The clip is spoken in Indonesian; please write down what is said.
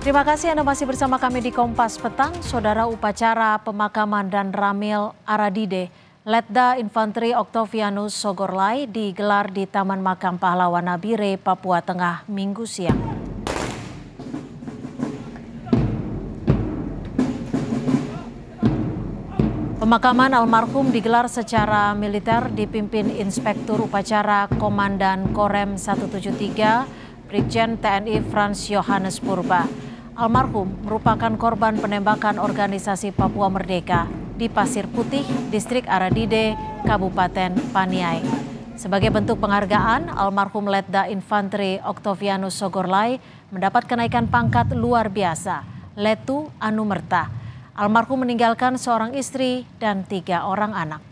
Terima kasih Anda masih bersama kami di Kompas Petang. Saudara, upacara pemakaman dan Ramil Aradide, Letda Infanteri Octavianus Sogorlai digelar di Taman Makam Pahlawan Nabire, Papua Tengah, Minggu siang. Pemakaman almarhum digelar secara militer dipimpin Inspektur Upacara Komandan Korem 173, Brigjen TNI Frans Yohanes Purba. Almarhum merupakan korban penembakan organisasi Papua Merdeka di Pasir Putih, Distrik Aradide, Kabupaten Paniai. Sebagai bentuk penghargaan, almarhum Letda Infanteri Octavianus Sogorlai mendapat kenaikan pangkat luar biasa, Letu Anumerta. Almarhum meninggalkan seorang istri dan 3 orang anak.